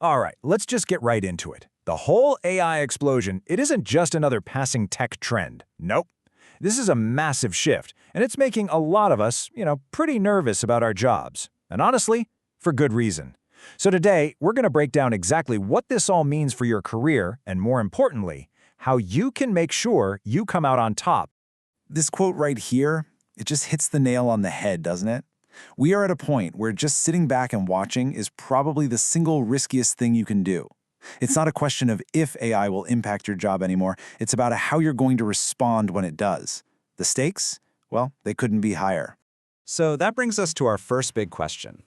All right, let's just get right into it. The whole AI explosion, it isn't just another passing tech trend. Nope. This is a massive shift, and it's making a lot of us, pretty nervous about our jobs. And honestly, for good reason. So today, we're going to break down exactly what this all means for your career, and more importantly, how you can make sure you come out on top. This quote right here, it just hits the nail on the head, doesn't it? We are at a point where just sitting back and watching is probably the single riskiest thing you can do. It's not a question of if AI will impact your job anymore, it's about how you're going to respond when it does. The stakes? Well, they couldn't be higher. So that brings us to our first big question.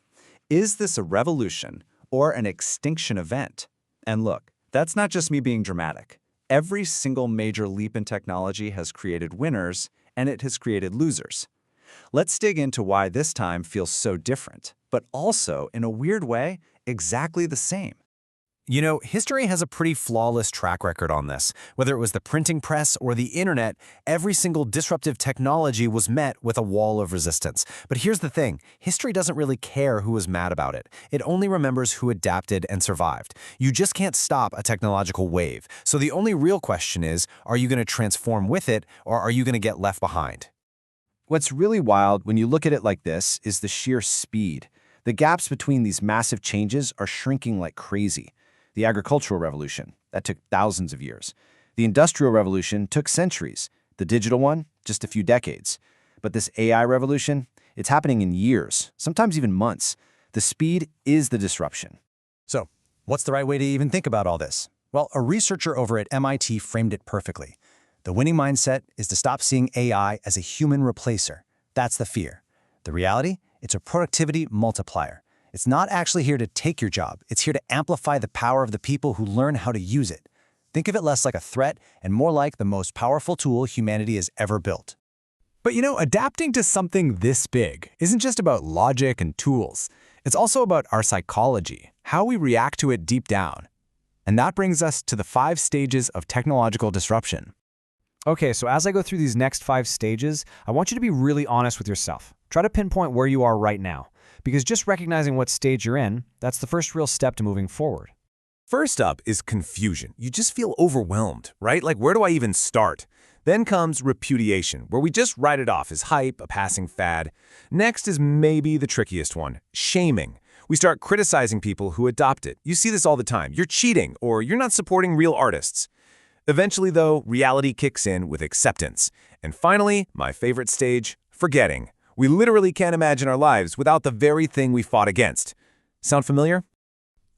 Is this a revolution or an extinction event? And look, that's not just me being dramatic. Every single major leap in technology has created winners, and it has created losers. Let's dig into why this time feels so different, but also, in a weird way, exactly the same. History has a pretty flawless track record on this. Whether it was the printing press or the internet, every single disruptive technology was met with a wall of resistance. But here's the thing, history doesn't really care who was mad about it. It only remembers who adapted and survived. You just can't stop a technological wave. So the only real question is, are you going to transform with it, or are you going to get left behind? What's really wild when you look at it like this is the sheer speed. The gaps between these massive changes are shrinking like crazy. The agricultural revolution, that took thousands of years. The industrial revolution took centuries. The digital one, just a few decades. But this AI revolution, it's happening in years, sometimes even months. The speed is the disruption. So, what's the right way to even think about all this? Well, a researcher over at MIT framed it perfectly. The winning mindset is to stop seeing AI as a human replacer. That's the fear. The reality? It's a productivity multiplier. It's not actually here to take your job. It's here to amplify the power of the people who learn how to use it. Think of it less like a threat and more like the most powerful tool humanity has ever built. But adapting to something this big isn't just about logic and tools. It's also about our psychology, how we react to it deep down. And that brings us to the 5 stages of technological disruption. Okay, so as I go through these next 5 stages, I want you to be really honest with yourself. Try to pinpoint where you are right now. Because just recognizing what stage you're in, that's the first real step to moving forward. First up is confusion. You just feel overwhelmed, right? Like, where do I even start? Then comes repudiation, where we just write it off as hype, a passing fad. Next is maybe the trickiest one, shaming. We start criticizing people who adopt it. You see this all the time. You're cheating, or you're not supporting real artists. Eventually, though, reality kicks in with acceptance. And finally, my favorite stage, forgetting. We literally can't imagine our lives without the very thing we fought against. Sound familiar?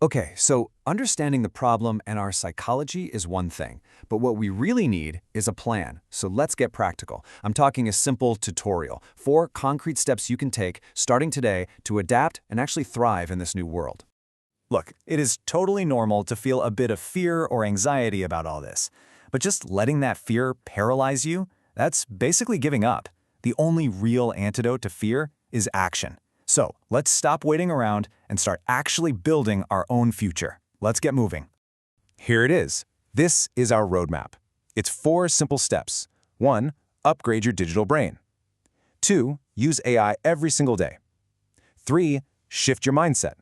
Okay, so understanding the problem and our psychology is one thing, but what we really need is a plan. So let's get practical. I'm talking a simple tutorial, 4 concrete steps you can take starting today to adapt and actually thrive in this new world. Look, it is totally normal to feel a bit of fear or anxiety about all this. But just letting that fear paralyze you, that's basically giving up. The only real antidote to fear is action. So let's stop waiting around and start actually building our own future. Let's get moving. Here it is. This is our roadmap. It's 4 simple steps. 1. Upgrade your digital brain. 2. Use AI every single day. 3. Shift your mindset.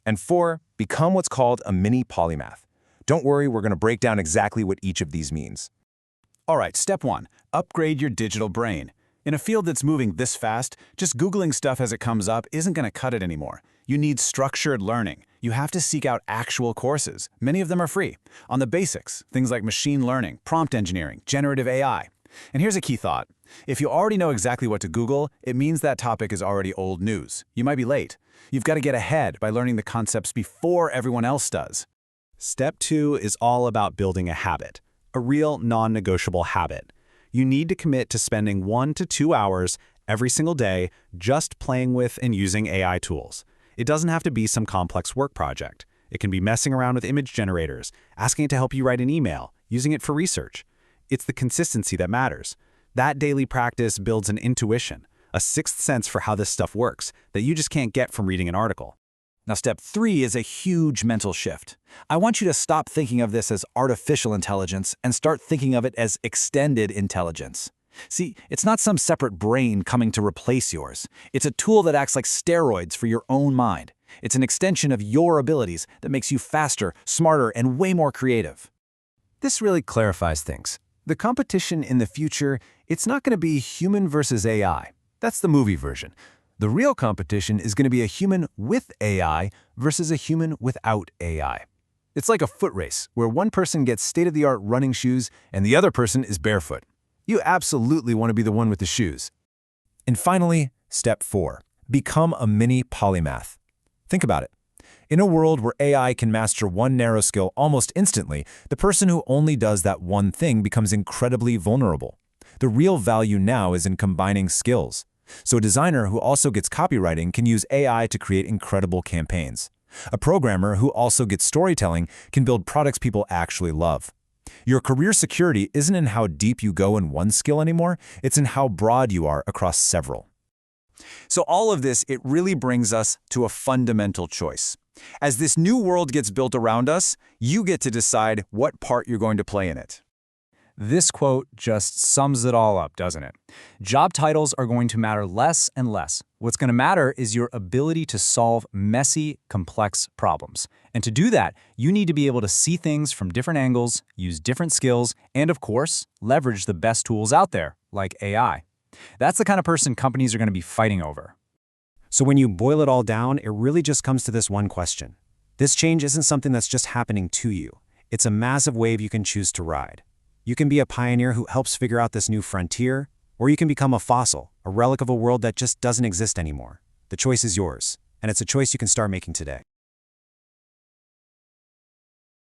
And 4. Become what's called a mini-polymath. Don't worry, we're going to break down exactly what each of these means. All right, step 1. Upgrade your digital brain. In a field that's moving this fast, just Googling stuff as it comes up isn't going to cut it anymore. You need structured learning. You have to seek out actual courses. Many of them are free. On the basics, things like machine learning, prompt engineering, generative AI. And here's a key thought. If you already know exactly what to Google, it means that topic is already old news. You might be late. You've got to get ahead by learning the concepts before everyone else does. Step 2 is all about building a habit, a real non-negotiable habit. You need to commit to spending 1 to 2 hours every single day just playing with and using AI tools. It doesn't have to be some complex work project. It can be messing around with image generators, asking it to help you write an email, using it for research. It's the consistency that matters. That daily practice builds an intuition, a sixth sense for how this stuff works that you just can't get from reading an article. Now, step 3 is a huge mental shift. I want you to stop thinking of this as artificial intelligence and start thinking of it as extended intelligence. See, it's not some separate brain coming to replace yours. It's a tool that acts like steroids for your own mind. It's an extension of your abilities that makes you faster, smarter, and way more creative. This really clarifies things. The competition in the future, it's not going to be human versus AI. That's the movie version. The real competition is going to be a human with AI versus a human without AI. It's like a foot race, where one person gets state-of-the-art running shoes and the other person is barefoot. You absolutely want to be the one with the shoes. And finally, step 4. Become a mini-polymath. Think about it. In a world where AI can master one narrow skill almost instantly, the person who only does that one thing becomes incredibly vulnerable. The real value now is in combining skills. So a designer who also gets copywriting can use AI to create incredible campaigns. A programmer who also gets storytelling can build products people actually love. Your career security isn't in how deep you go in one skill anymore, it's in how broad you are across several. So all of this, it really brings us to a fundamental choice. As this new world gets built around us, you get to decide what part you're going to play in it. This quote just sums it all up, doesn't it? Job titles are going to matter less and less. What's going to matter is your ability to solve messy, complex problems. And to do that, you need to be able to see things from different angles, use different skills, and of course, leverage the best tools out there, like AI. That's the kind of person companies are going to be fighting over. So when you boil it all down, it really just comes to this one question. This change isn't something that's just happening to you. It's a massive wave you can choose to ride. You can be a pioneer who helps figure out this new frontier, or you can become a fossil, a relic of a world that just doesn't exist anymore. The choice is yours, and it's a choice you can start making today.